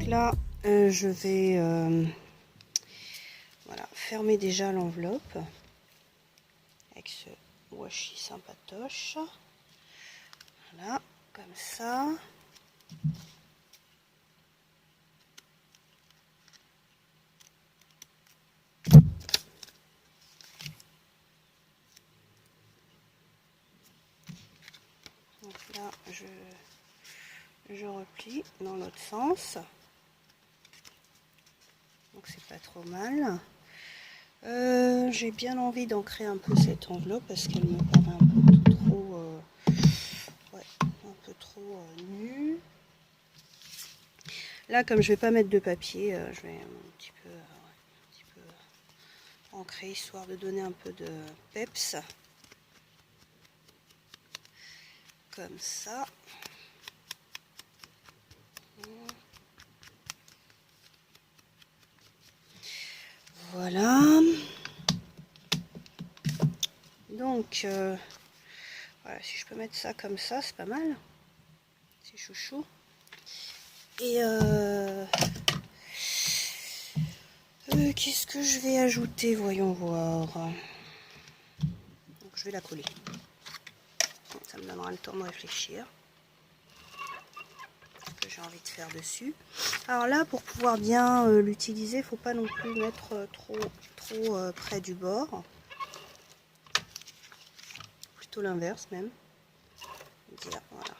là, je vais voilà, fermer déjà l'enveloppe avec ce washi sympatoche. Voilà, comme ça. Donc là, je replie dans l'autre sens. Donc c'est pas trop mal. J'ai bien envie d'ancrer un peu cette enveloppe parce qu'elle me paraît un peu trop, nue. Là, comme je vais pas mettre de papier, je vais un petit peu ancrer histoire de donner un peu de peps. Comme ça. Voilà. Donc, voilà, si je peux mettre ça comme ça, c'est pas mal. C'est chouchou. Et qu'est-ce que je vais ajouter? Voyons voir. Donc, je vais la coller. Ça me donnera le temps de réfléchir. Ce que j'ai envie de faire dessus. Alors là, pour pouvoir bien l'utiliser, il ne faut pas non plus mettre trop près du bord. Plutôt l'inverse même. Dire, voilà.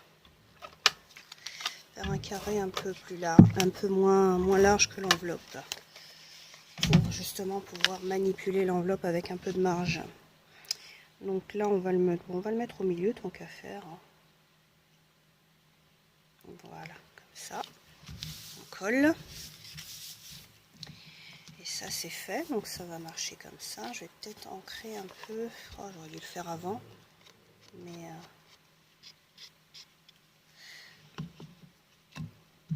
Faire un carré un peu plus large, un peu moins large que l'enveloppe. Pour justement pouvoir manipuler l'enveloppe avec un peu de marge. Donc là, on va le mettre au milieu, tant qu'à faire. Voilà, comme ça. On colle. Et ça, c'est fait. Donc ça va marcher comme ça. Je vais peut-être ancrer un peu. Oh, j'aurais dû le faire avant. Mais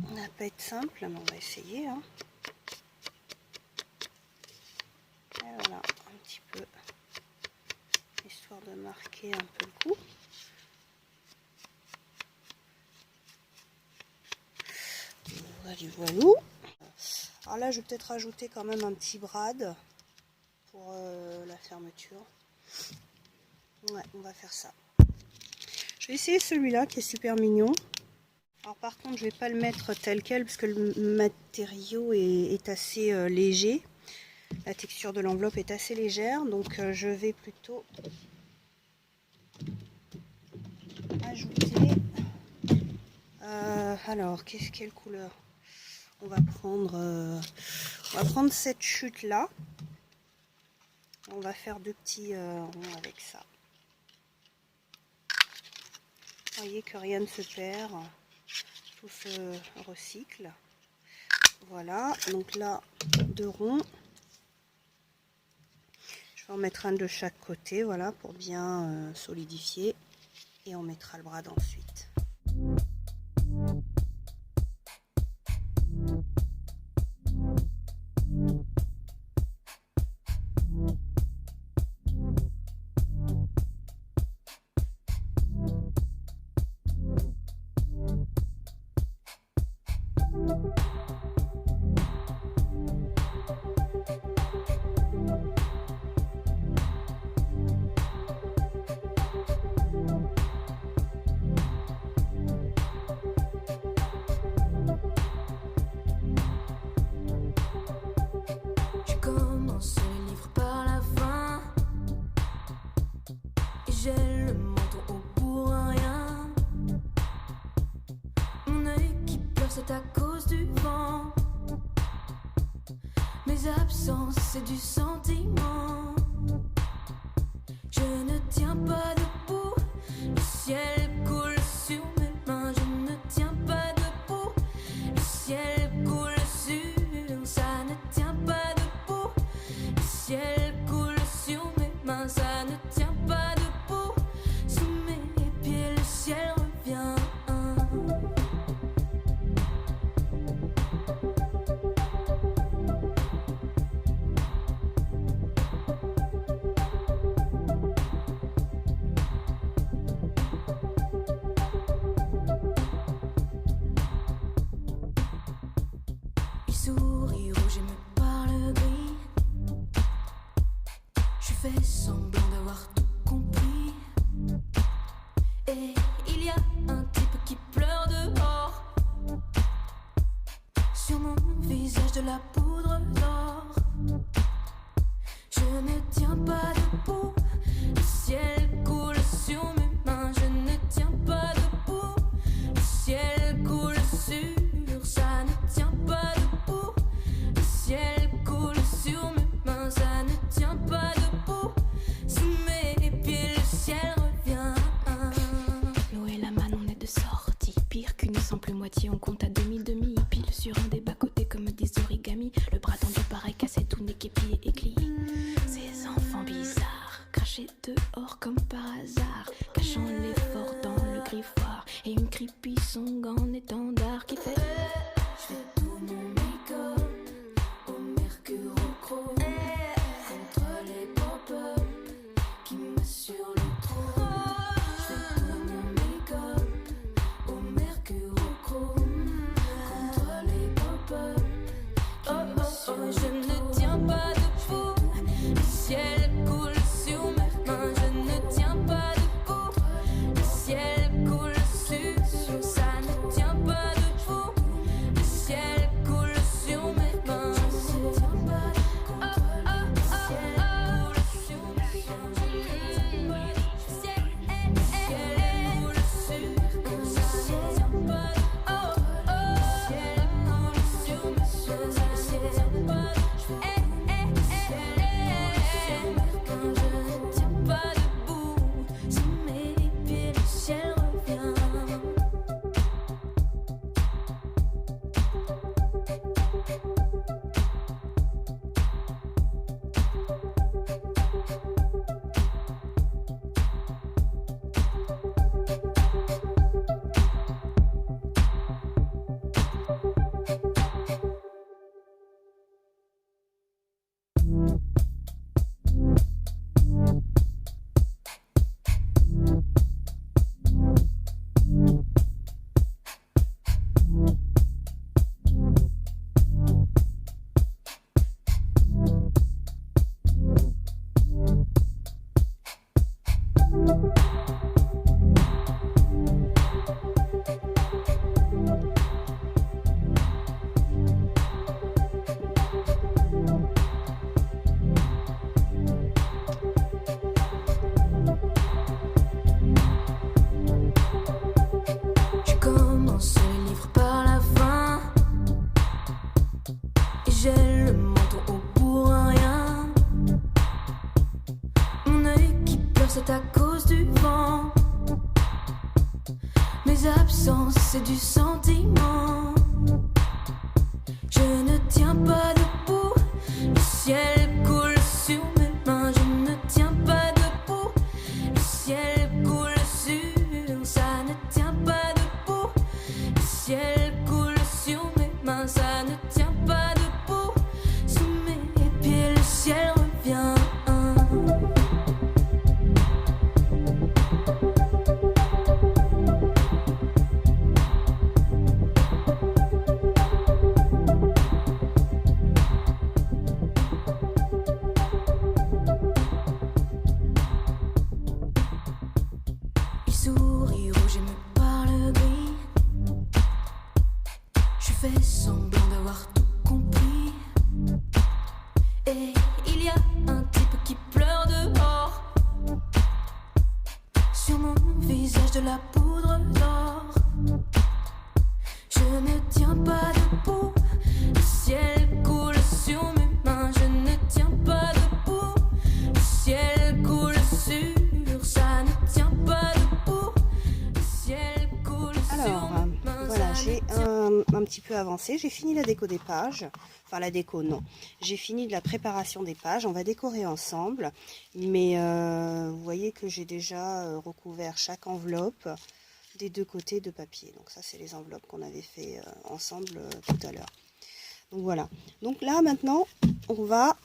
on n'a pas été simple, mais on va essayer. Hein. Et voilà, un petit peu. Histoire de marquer un peu le coup. Voilà. Alors là, je vais peut-être rajouter quand même un petit brad pour la fermeture. Ouais, on va faire ça. Je vais essayer celui-là qui est super mignon. Alors par contre, je vais pas le mettre tel quel parce que le matériau est assez léger. La texture de l'enveloppe est assez légère, donc je vais plutôt ajouter. Alors, quelle couleur? On va prendre cette chute là. On va faire deux petits ronds avec ça. Vous voyez que rien ne se perd, tout se recycle. Voilà, donc là, deux ronds. Je vais en mettre un de chaque côté, voilà, pour bien solidifier. Et on mettra le brad ensuite. J'ai le menton haut pour rien. Mon œil qui pleure, c'est à cause du vent. Mes absences, c'est du sentiment. Je ne tiens pas debout. Le ciel coule sur mes mains. Je ne tiens pas debout. Le ciel coule sur. Ça ne tient pas debout. Le ciel coule sur mes mains. Ça ne tient pas debout. Ciel revient. sourit rouge et me parle gris. Je fais semblant d'avoir tout compris. Et il y a un type qui pleure dehors. Sur mon visage de la poudre d'or. Je ne tiens pas debout. Le ciel coule sur mes mains. Je ne tiens pas debout. Le ciel coule sur. Ça ne tient pas debout. Le ciel coule sur mes mains. Ça ne tient pas debout. Sous mes pieds le ciel revient. L'eau et la manne, on est de sortie. Pire qu'une simple moitié, on compte à demi-demi. Pile sur un des bas-côtés comme des origamis. Le bras tendu pareil cassé, tout n'est qu'épié et glis. Ces enfants bizarres, crachés dehors comme par hasard, cachant l'effort dans le griffoir. Et une creepy song en étendard qui fait Je fais tout mon make-up au mercurochrome contre les pop-up qui m'assurent le trône. Je fais tout mon make-up au mercurochrome contre les pop-up qui m'assurent le trône. Je ne tiens pas debout. Le ciel coule sur mes mains. Je ne tiens pas debout. Le ciel coule sur. Ça ne tient pas debout. Le ciel coule sur mes mains. Je ne tiens pas debout. Le ciel coule sur mes mains. Je ne tiens pas debout. Le ciel coule sur mes mains. Ça ne tient pas debout. Le ciel coule sur mes mains. Ça ne tient pas debout. Je ne tiens pas debout. Sous mes pieds le ciel revient. Je commence le livre par la fin et j'ai le menton haut pour un rien. Mon œil qui pleure, c'est à cause du vent. Mes absences, c'est du sentiment. Je ne tiens pas debout. Le ciel coule sur mes mains. Je ne tiens pas debout. Le ciel coule sur. Ça ne tient pas debout. Le ciel coule sur mes mains. Ça ne tient pas debout. Sous mes pieds le ciel revient. Il sourit rouge et me parle gris. Je fais semblant d'avoir tout compris. Et il y a un type qui pleure dehors. Sur mon visage de la poudre d'or. Je ne tiens pas debout. Le ciel coule sur mes mains. Je ne tiens pas debout. Le ciel coule sur. Ça ne tient pas debout. Le ciel coule Alors, sur mes mains. voilà, j'ai un petit peu avancé. J'ai fini la déco des pages. Enfin, la déco, non. J'ai fini de la préparation des pages. On va décorer ensemble. Mais vous voyez que j'ai déjà recouvert chaque enveloppe des deux côtés de papier. Donc ça, c'est les enveloppes qu'on avait fait ensemble tout à l'heure. Donc voilà. Donc là, maintenant, on va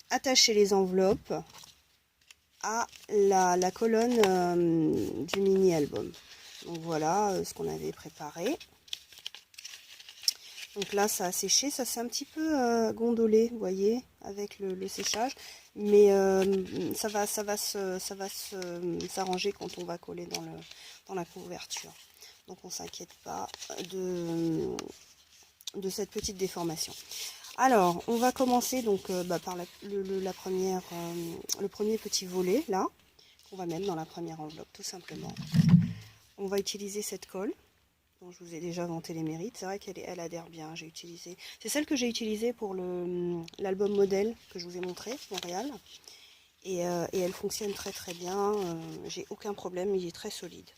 attacher les enveloppes à la colonne du mini-album. Donc voilà ce qu'on avait préparé. Donc là, ça a séché, ça s'est un petit peu gondolé, vous voyez, avec le séchage. Mais ça va s'arranger quand on va coller dans la couverture. Donc on ne s'inquiète pas de cette petite déformation. Alors, on va commencer donc par le premier petit volet, là, qu'on va mettre dans la première enveloppe, tout simplement. On va utiliser cette colle, dont je vous ai déjà vanté les mérites. C'est vrai qu'elle adhère bien. C'est celle que j'ai utilisée pour l'album modèle que je vous ai montré, Montréal. Et elle fonctionne très très bien. J'ai aucun problème, il est très solide.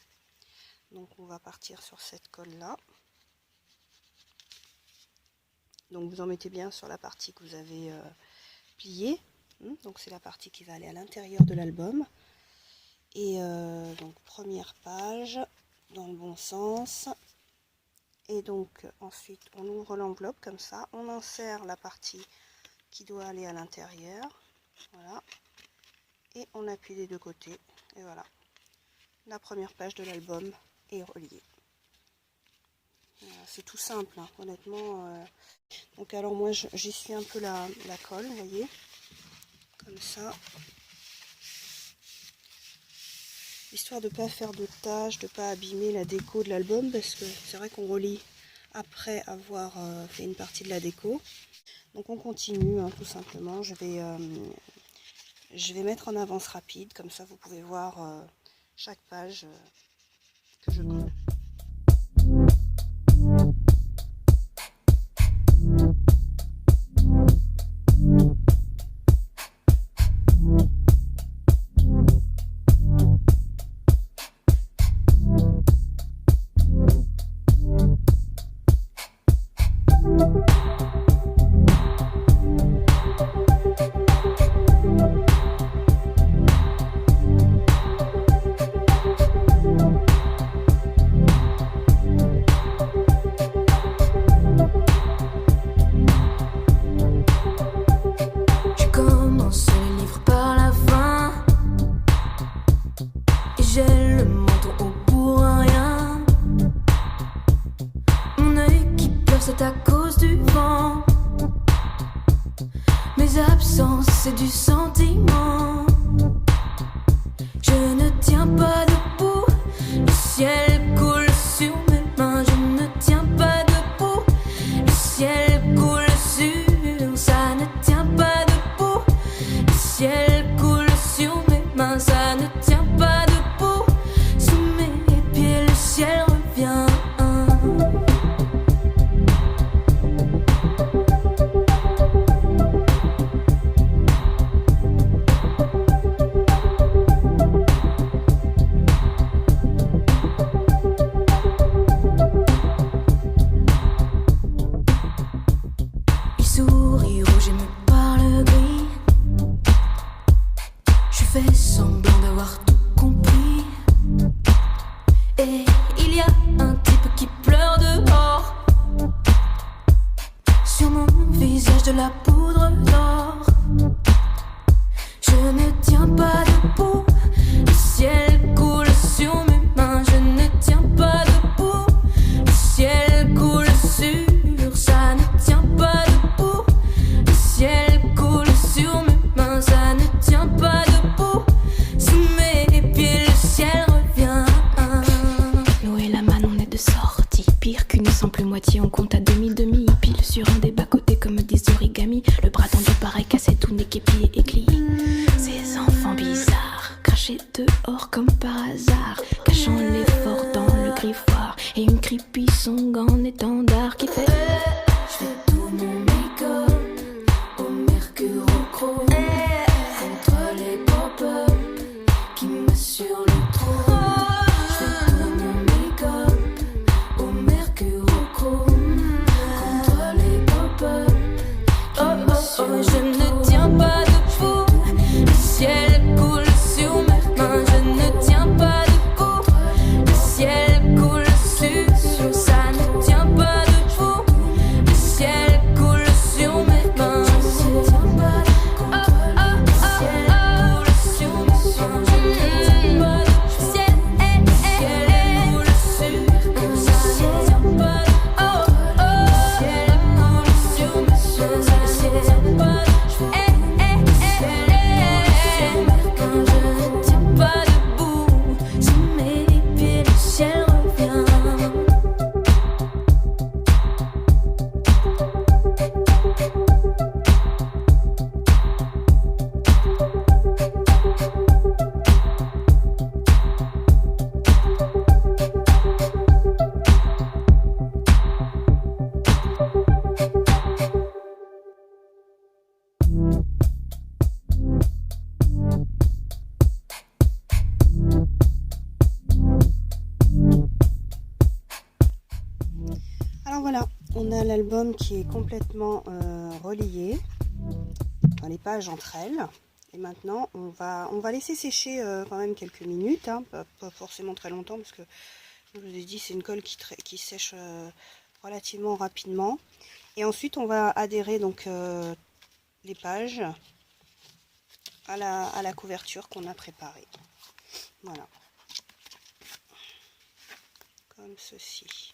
Donc on va partir sur cette colle là. Donc vous en mettez bien sur la partie que vous avez pliée. Donc c'est la partie qui va aller à l'intérieur de l'album. Et donc première page dans le bon sens. Et donc ensuite on ouvre l'enveloppe comme ça. On insère la partie qui doit aller à l'intérieur. Voilà. Et on appuie des deux côtés. Et voilà. La première page de l'album est reliée. Voilà, c'est tout simple, hein, honnêtement. Donc alors moi j'essuie un peu la colle, vous voyez. Comme ça. Histoire de ne pas faire de tâches, de ne pas abîmer la déco de l'album, parce que c'est vrai qu'on relie après avoir fait une partie de la déco. Donc on continue, hein, tout simplement. Je vais mettre en avance rapide, comme ça vous pouvez voir chaque page que je colle. C'est du sentiment. Je ne tiens pas debout. Le ciel coule sur mes mains. Je ne tiens pas debout. Le ciel coule sur. Ça ne tient pas debout. Le ciel coule sur mes mains. Ça ne tient pas debout. Sous mes pieds, le ciel revient. De la poudre d'or. Je ne tiens pas debout. Le ciel coule sur mes mains. Je ne tiens pas debout. Le ciel coule sur. Ça ne tient pas debout. Le ciel coule sur mes mains. Ça ne tient pas debout. Sous mes pieds le ciel revient. L'eau et la manne, on est de sortie. Pire qu'une simple moitié, on compte à demi-demi. Pile sur un des bas-côtés comme des origamis. Le bras tendu pareil, cassé tout nez, képi et éclis. Ces enfants bizarres, crachés dehors comme par hasard, cachant l'effort dans le griffoir. Et une creepy song en étendard qui fait je fais tout mon make-up au mercurochrome contre les pop-up qui m'assurent le trône. Je fais tout mon make-up au mercurochrome contre les pop-up. Je ne tiens pas debout. Le ciel coule sur mes mains. Je ne tiens pas debout. Le ciel coule sur. Ça ne tient pas debout. Le ciel coule sur mes mains. Je ne tiens pas debout. Le ciel coule sur mes mains. Je ne tiens pas debout. Le ciel coule sur. Ça ne tient pas debout. Le ciel On a l'album qui est complètement relié dans les pages entre elles. Et maintenant, on va laisser sécher quand même quelques minutes, hein, pas forcément très longtemps, parce que je vous ai dit, c'est une colle qui sèche relativement rapidement. Et ensuite, on va adhérer donc les pages à la couverture qu'on a préparée. Voilà, comme ceci.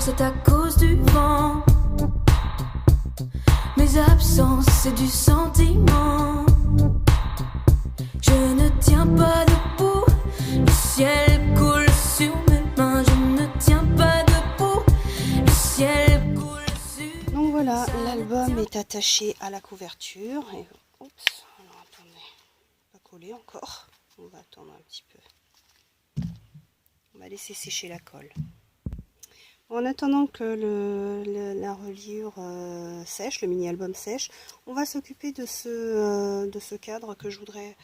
C'est à cause du vent. Mes absences, c'est du sentiment. Je ne tiens pas debout. Le ciel coule sur mes mains. Je ne tiens pas debout. Le ciel coule sur. Donc voilà, l'album est attaché à la couverture. Et, oups, alors attendez, pas collé encore. On va attendre un petit peu. On va laisser sécher la colle. En attendant que la reliure sèche, le mini-album sèche, on va s'occuper de ce cadre que je voudrais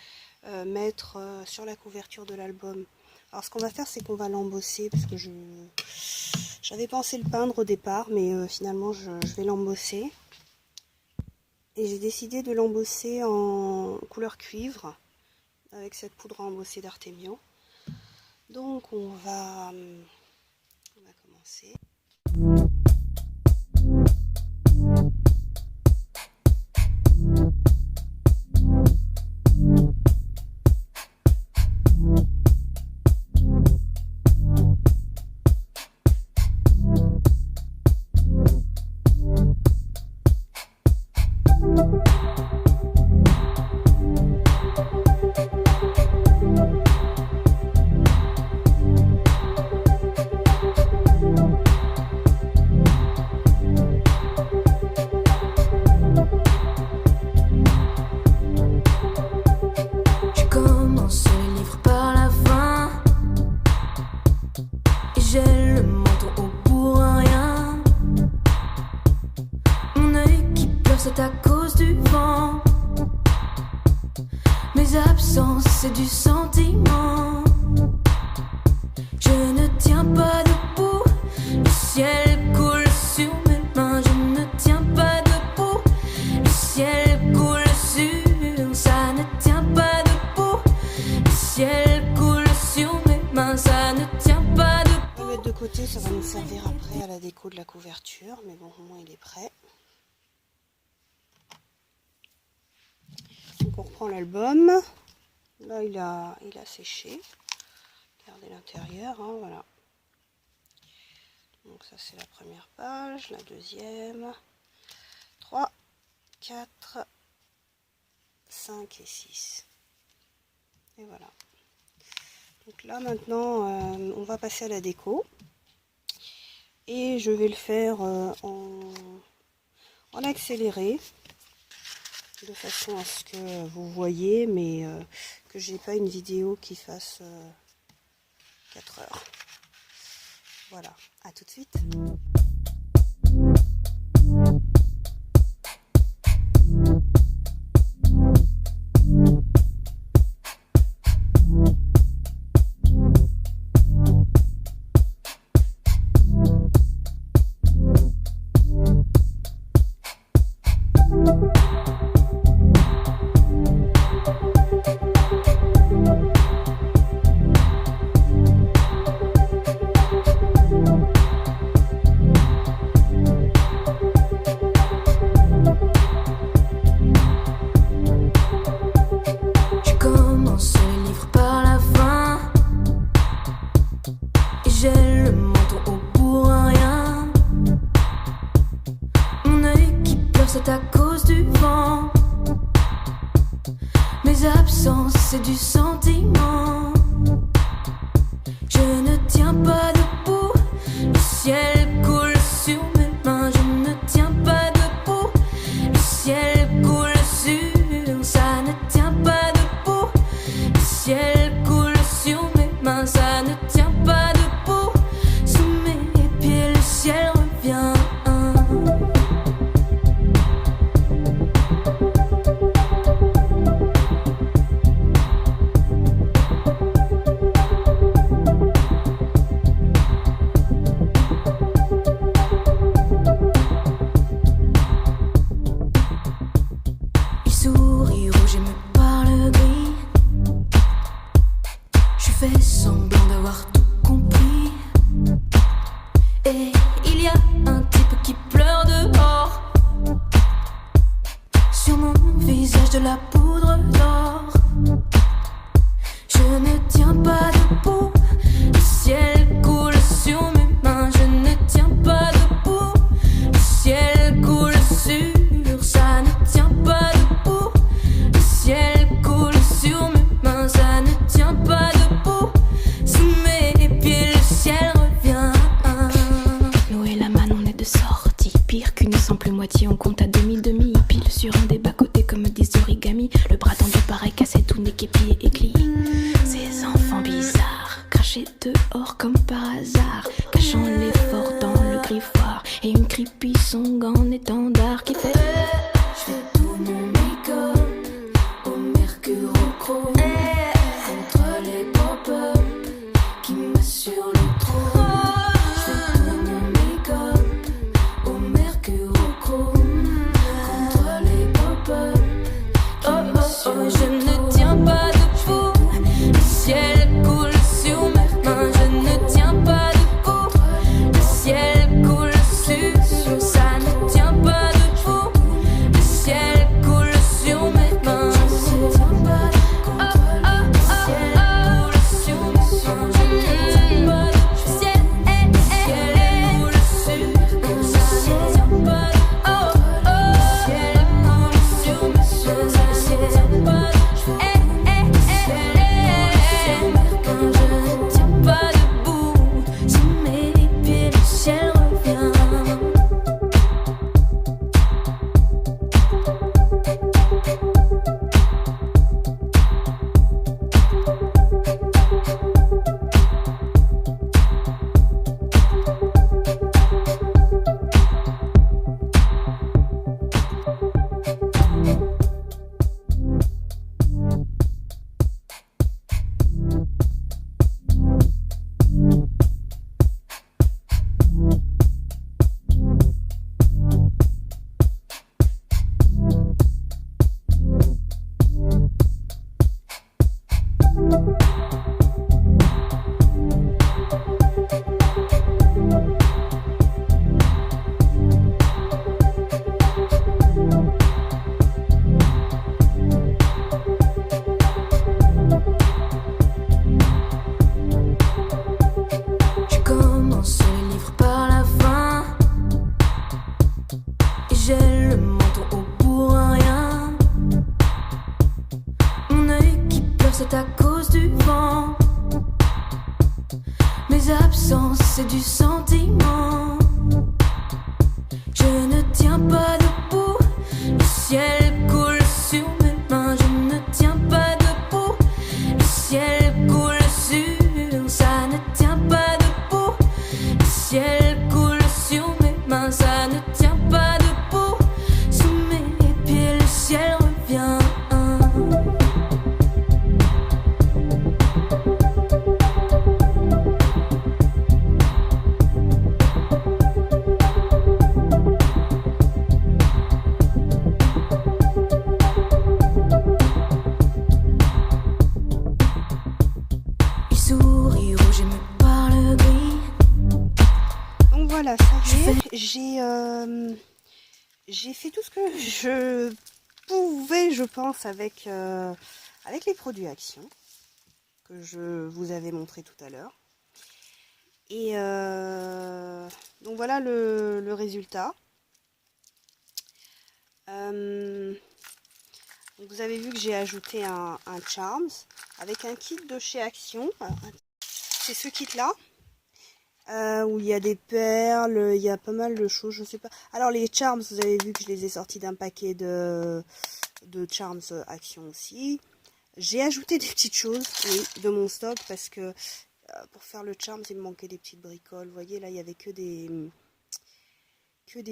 mettre sur la couverture de l'album. Alors ce qu'on va faire, c'est qu'on va l'embosser, parce que j'avais pensé le peindre au départ, mais finalement je vais l'embosser. Et j'ai décidé de l'embosser en couleur cuivre, avec cette poudre à embosser d'Artemian. Donc on va commencer. C'est à cause du vent. Mes absences, c'est du sentiment. Je ne tiens pas debout. Le ciel coule sur mes mains. Je ne tiens pas debout. Le ciel coule sur. Ça ne tient pas debout. Le ciel coule sur mes mains. Ça ne tient pas debout. On va mettre de côté, ça va nous servir après à la déco de la couverture. Mais bon, au moins il est prêt. Donc on reprend l'album, là il a séché, regardez l'intérieur, hein, voilà. Donc ça c'est la première page, la deuxième, 3, 4, 5 et 6. Et voilà. Donc là maintenant on va passer à la déco. Et je vais le faire en accéléré. De façon à ce que vous voyez, mais que j'ai pas une vidéo qui fasse 4 heures. Voilà, à tout de suite. absence, c'est du sentiment. Je ne tiens pas debout, le ciel coule sur mes mains. Je ne tiens pas debout, le ciel coule sur. Ça ne tient pas debout, le ciel coule sur mes mains. Ça ne tient pas debout, sous mes pieds le ciel revient. Il sourit rouge et me parle gris. Je fais semblant d'avoir tout compris. Et il y a un type qui pleure dehors. Sur mon visage de la poudre d'or. Je ne tiens pas debout, le ciel coule sur mes mains. Je ne tiens pas debout, le ciel coule sur. Ça ne tient pas debout, le ciel coule sur mes mains. Ça ne tient pas debout, sous mes pieds le ciel revient. L'eau et la manne, on est de sortie. Pire qu'une simple moitié, on compte à demi-demi. Pile sur un des bas-côtés comme des origamis. Le bras tendu pareil cassé, tout n'est qu'épié et glis. Ces enfants bizarres, crachés dehors comme par hasard, cachant l'effort dans le griffoir. Et une creepy song en étendard qui fait. Je fais tout mon make-up au mercurochrome contre les pop-up qui m'assurent le trône. Je fais tout mon make-up au mercurochrome contre les pop-up qui m'assurent le trône. Je ne tiens pas debout, le ciel coule sur mes mains. Je ne tiens pas debout, le ciel coule sur. Ça ne tient pas debout, le ciel coule sur mes mains. Je ne tiens pas debout, le ciel coule sur mes mains. Je ne tiens pas debout, le ciel coule sur. Ça ne tient pas debout, le ciel coule sur mes mains. Je ne tiens pas je ne tiens pas debout, sous mes pieds le ciel revient. Je commence le livre par la fin et j'ai le menton au pour un rien. Mon œil qui pleure, c'est à cause du vent. Mes absences, c'est du sentiment. Je ne tiens pas debout, le ciel coule sur mes mains. Je ne tiens pas debout, le ciel coule sur. Ça ne tient pas debout, le ciel coule sur mes mains. Ça ne tient pas debout, sous mes pieds le ciel revient. Il sourit rouge et me parle gris. Donc voilà, ça y est, j'ai fait tout ce que je pouvais, je pense, avec les produits Action que je vous avais montré tout à l'heure. Et donc voilà le résultat. Donc, vous avez vu que j'ai ajouté un Charms avec un kit de chez Action. C'est ce kit-là. Où il y a des perles, il y a pas mal de choses, je sais pas. Alors les Charms, vous avez vu que je les ai sortis d'un paquet de Charms Action aussi. J'ai ajouté des petites choses, oui, de mon stock parce que pour faire le Charms, il me manquait des petites bricoles. Vous voyez, là, il y avait que des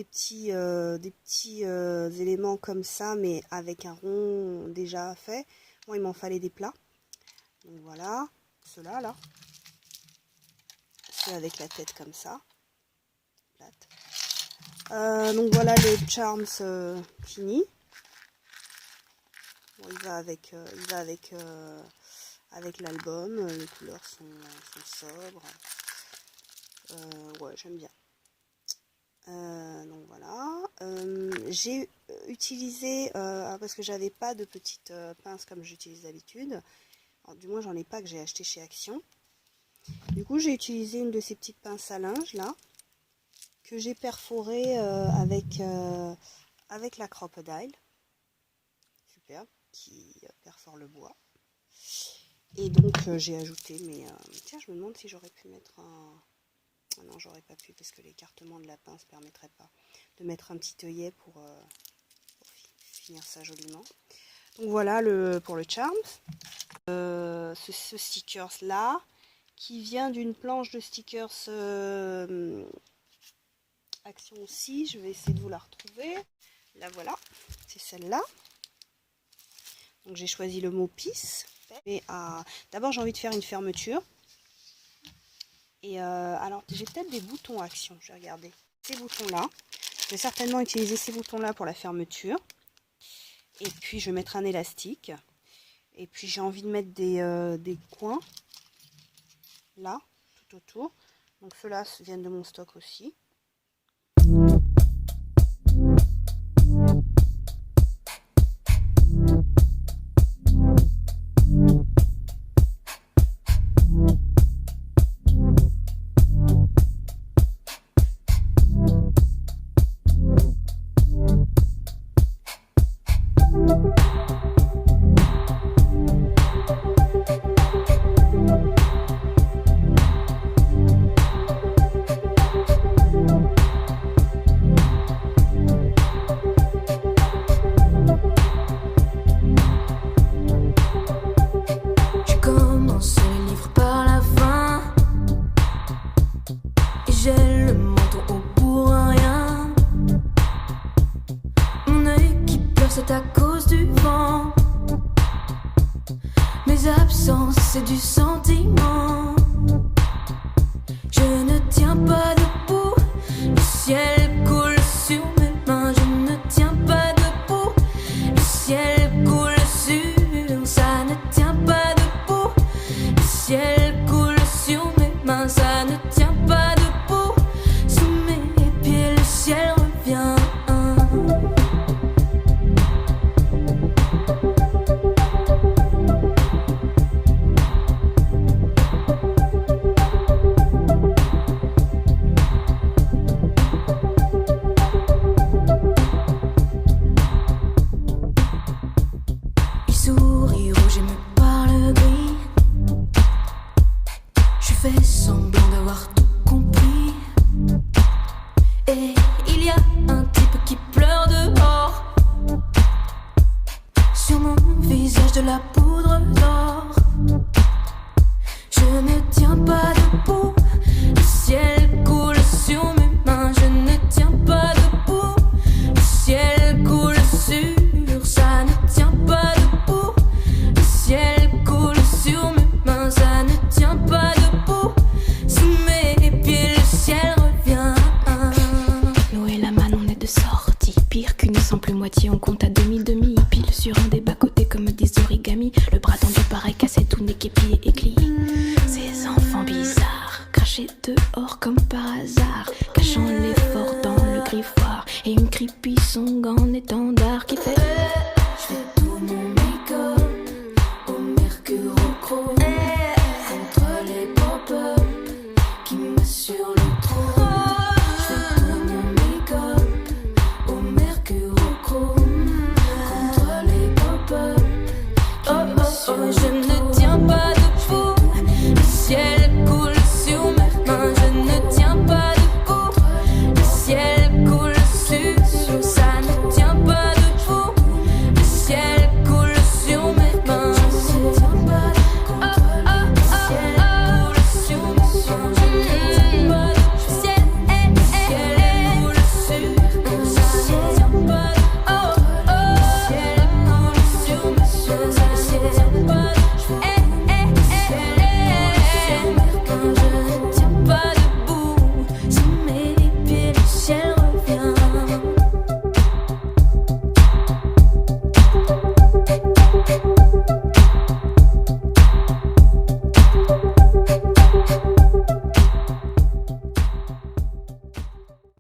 petits éléments comme ça, mais avec un rond déjà fait. Moi, il m'en fallait des plats. Donc voilà, ceux-là, là. Avec la tête comme ça. Donc voilà le Charms fini. Bon, il va avec l'album. Les couleurs sont sobres. Ouais, j'aime bien. Donc voilà. J'ai utilisé parce que j'avais pas de petites pinces comme j'utilise d'habitude. Du moins j'en ai pas, que j'ai acheté chez Action. Du coup, j'ai utilisé une de ces petites pinces à linge là, que j'ai perforée avec la Crocodile, superbe, qui perfore le bois. Et donc, j'ai ajouté mes... tiens, je me demande si j'aurais pu mettre un... Ah non, j'aurais pas pu parce que l'écartement de la pince ne permettrait pas de mettre un petit œillet pour finir ça joliment. Donc voilà pour le Charms. Ce stickers là, qui vient d'une planche de stickers Action aussi. Je vais essayer de vous la retrouver. Là voilà, c'est celle-là. Donc j'ai choisi le mot Peace. D'abord j'ai envie de faire une fermeture. Et alors j'ai peut-être des boutons Action, je vais regarder. Ces boutons-là, je vais certainement utiliser ces boutons-là pour la fermeture. Et puis je vais mettre un élastique. Et puis j'ai envie de mettre des coins. Là, tout autour. Donc ceux-là viennent de mon stock aussi. J'ai le menton haut pour rien. Mon œil qui pleure, c'est à cause du vent. Mes absences, c'est du sentiment. Je ne tiens pas debout. Le ciel coule sur mes mains. Je ne tiens pas debout. Le ciel coule sur. Ça ne tient pas debout. Le ciel coule sur mes mains. Ça ne tient pas debout. Sous mes pieds, le ciel revient. Il sourit rouge et me parle gris. Je fais semblant d'avoir tout compris. Et il y a un type qui pleure dehors. Sur mon visage de la poudre d'or. Je ne tiens pas debout. Le ciel coule sur mes mains. Je ne tiens pas debout. Le ciel coule sur. Ça ne tient pas debout. Le ciel coule sur mes mains. Ça ne tient pas debout. Sous mes pieds, le ciel revient. L'eau et la manne, on est de sortie. Pire qu'une simple moitié, on compte à demi-demi. Pile sur un des bas-côtés comme des origamis. Le bras tendu pareil, cassé tout nez, képi et éclit. Ces enfants bizarres, crachés dehors comme par hasard. Cachant l'effort dans le griffoir. Et une creepy song en étendard qui fait...